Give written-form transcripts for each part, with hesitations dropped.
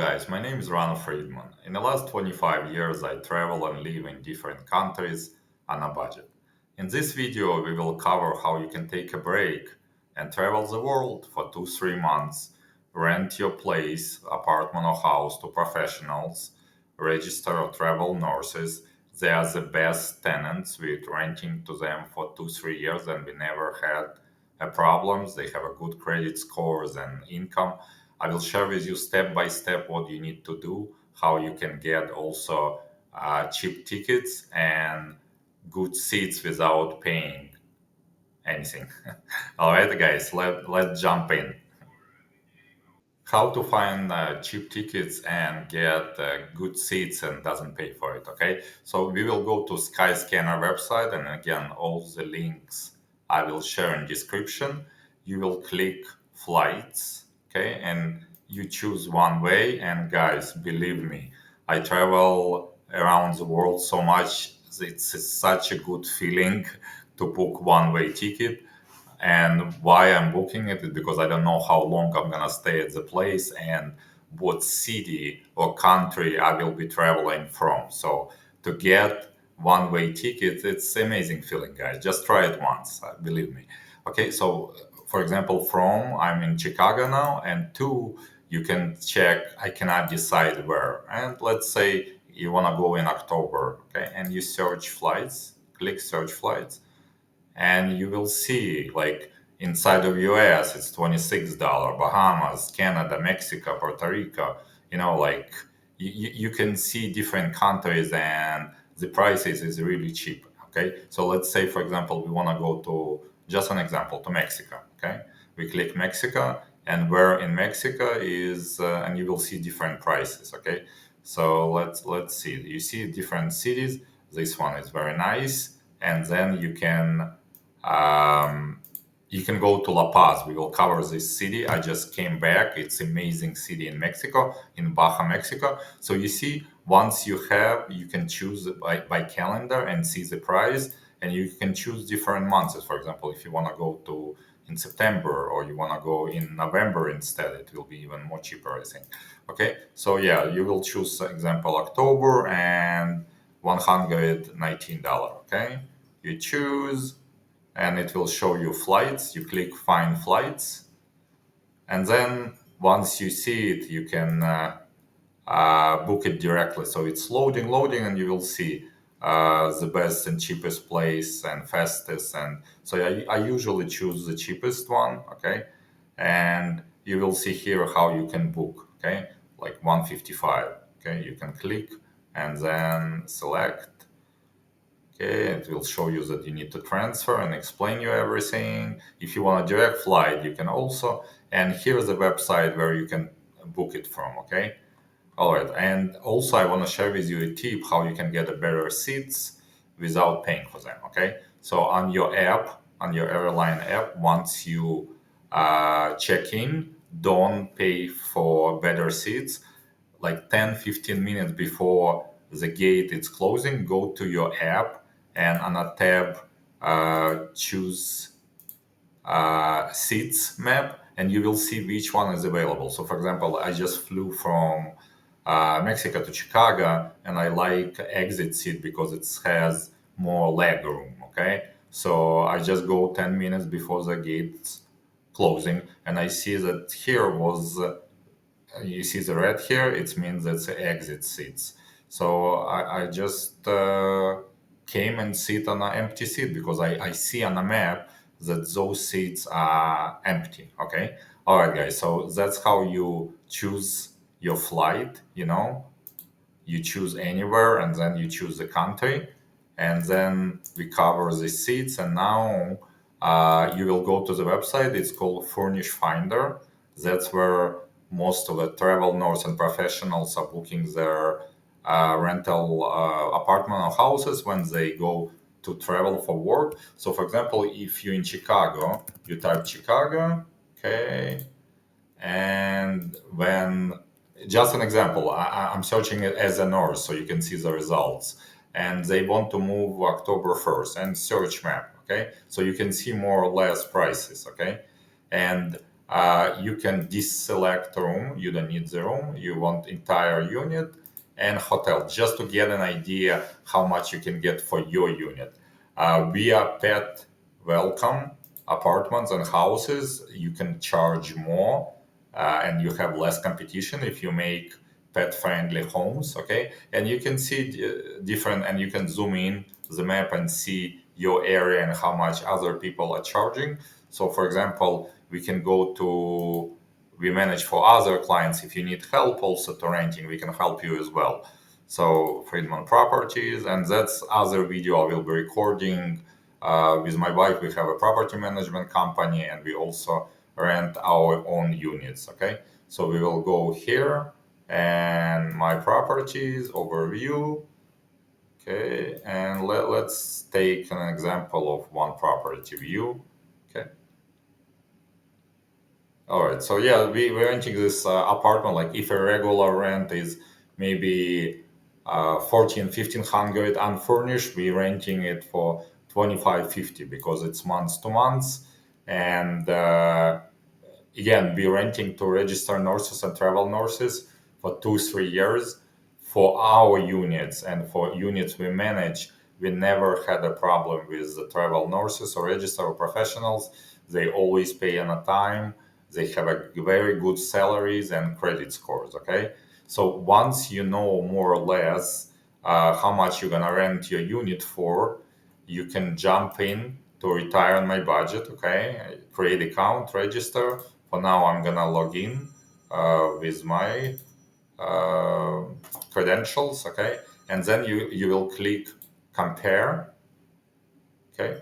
guys, my name is Ronald Friedman. In the last 25 years, I travel and live in different countries on a budget. In this video, we will cover how you can take a break and travel the world for 2-3 months, rent your place, apartment or house to professionals, register or travel nurses. They are the best tenants. We're renting to them for 2-3 years and we never had problems. They have a good credit scores and income. I will share with you step by step what you need to do, how you can get also cheap tickets and good seats without paying anything. All right, guys, let's jump in. How to find cheap tickets and get good seats and doesn't pay for it. Okay, so we will go to Skyscanner website, and again, all the links I will share in description. You will click flights, okay, and you choose one way. And guys, believe me, I travel around the world so much. It's such a good feeling to book one-way ticket. And why I'm booking it is because I don't know how long I'm gonna stay at the place and what city or country I will be traveling from. So to get one-way ticket, it's amazing feeling, guys. Just try it once, believe me. Okay, so for example, from I'm in Chicago now, and two, you can check. I cannot decide where, and let's say you wanna go in October, okay, and you search flights, click search flights and you will see like inside of US it's $26, Bahamas, Canada, Mexico, Puerto Rico, like you can see different countries and the prices is really cheap. Okay, so let's say for example we want to go to, just an example, to Mexico. Okay, we click Mexico, and where in Mexico is and you will see different prices. Okay, so let's see, you see different cities. This one is very nice, and then um, you can go to La Paz. We will cover this city. I just came back. It's amazing city in Mexico, in Baja, Mexico. So you see, once you can choose by calendar and see the price, and you can choose different months. For example, if you want to go to in September or you want to go in November instead, it will be even more cheaper, I think. Okay, so yeah, you will choose, for example, October and $119. Okay, you choose and it will show you flights. You click find flights, and then once you see it, you can book it directly. So it's loading, and you will see the best and cheapest place and fastest. And so I usually choose the cheapest one, okay? And you will see here how you can book, okay? Like 155, okay? You can click and then select. Okay, it will show you that you need to transfer and explain you everything. If you want a direct flight, you can also. And here's the website where you can book it from. Okay, all right. And also, I want to share with you a tip how you can get a better seats without paying for them. Okay, so on your app, on your airline app, once you check in, don't pay for better seats. Like 10-15 minutes before the gate is closing, go to your app and on a tab choose seats map, and you will see which one is available. So for example, I just flew from Mexico to Chicago, and I like exit seat because it has more leg room. Okay, so I just go 10 minutes before the gates closing, and I see that here was you see the red here, it means that's the exit seats. So I just came and sit on an empty seat because I see on a map that those seats are empty. Okay, all right guys, so that's how you choose your flight. You choose anywhere and then you choose the country, and then we cover the seats. And now you will go to the website. It's called Furnish Finder. That's where most of the travel nurse and professionals are booking their rental apartment or houses when they go to travel for work. So for example, if you're in Chicago, you type Chicago, okay, and when, just an example, I'm searching it as a nurse so you can see the results, and they want to move October 1st, and search map. Okay, so you can see more or less prices. Okay, and You can deselect room. You don't need the room. You want entire unit and hotel, just to get an idea how much you can get for your unit. Via pet welcome apartments and houses, you can charge more, and you have less competition if you make pet friendly homes. Okay, and you can see different, and you can zoom in the map and see your area and how much other people are charging. So for example, we can go to, we manage for other clients. If you need help also to renting, we can help you as well. So Friedman Properties, and that's other video I will be recording. With my wife, we have a property management company, and we also rent our own units. Okay, so we will go here and my properties overview. Okay, and let's take an example of one property view. Okay. All right. So yeah, we're renting this apartment. Like if a regular rent is maybe 1500 unfurnished, we renting it for 2550 because it's months to months. And again, we renting to registered nurses and travel nurses for 2-3 years. For our units and for units we manage, we never had a problem with the travel nurses or registered professionals. They always pay on a time. They have a very good salaries and credit scores. Okay, so once you know more or less how much you're gonna rent your unit for, you can jump in to retire on my budget. Okay, create account, register. For now, I'm gonna log in with my uh, credentials. Okay, and then you will click compare. Okay,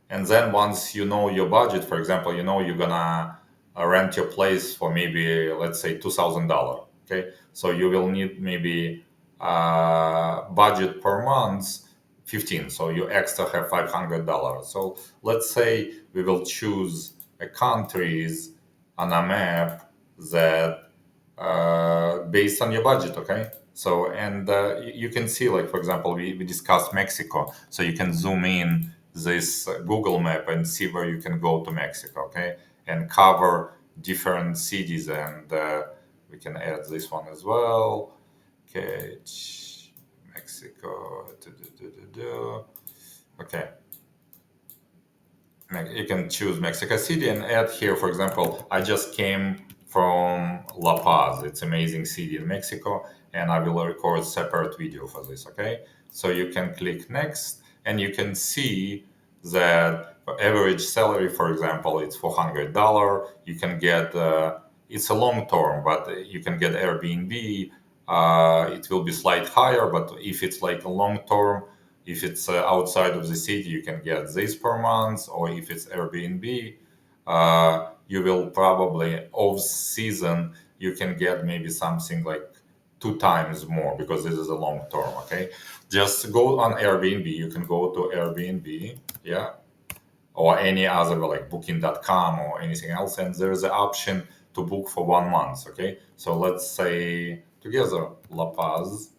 and then once you know your budget, for example, you know you're gonna rent your place for maybe, let's say, $2,000. Okay, so you will need maybe budget per month 15, so you extra have $500. So let's say we will choose a countries on a map that based on your budget. Okay, so and you can see, like for example, we discussed Mexico, so you can zoom in this Google map and see where you can go to Mexico. Okay, and cover different cities, and we can add this one as well. Okay, Mexico. Okay, you can choose Mexico City and add here. For example, I just came from La Paz. It's amazing city in Mexico, and I will record separate video for this. Okay, so you can click next, and you can see that average salary, for example, it's $400. You can get it's a long term, but you can get Airbnb. It will be slight higher, but if it's like a long term, if it's outside of the city, you can get this per month, or if it's Airbnb, you will probably off season you can get maybe something like 2 times more because this is a long term. Okay, just go on Airbnb. You can go to Airbnb, yeah, or any other like Booking.com or anything else, and there's an option to book for 1 month. Okay, so let's say together La Paz,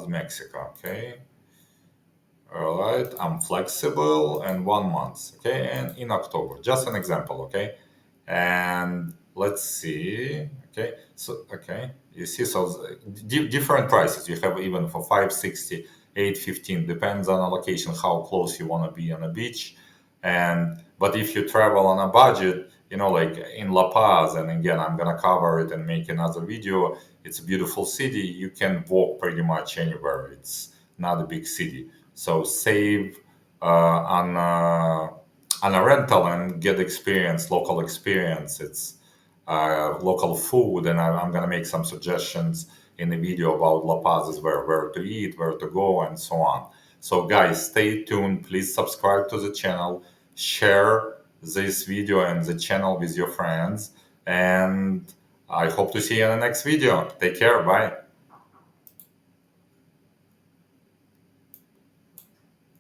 Mexico. Okay. All right, I'm flexible and 1 month, okay, and in October, just an example, okay, and let's see, okay, so okay, you see, so different prices you have even for 560, 815, depends on the location, how close you want to be on a beach, and but if you travel on a budget, like in La Paz, and again, I'm gonna cover it and make another video. It's a beautiful city. You can walk pretty much anywhere. It's not a big city, so save on a rental and get experience, local experience. It's local food, and I'm gonna make some suggestions in the video about La Paz, is where to eat, where to go, and so on. So guys, stay tuned. Please subscribe to the channel, share this video and the channel with your friends, and I hope to see you in the next video. Take care. Bye.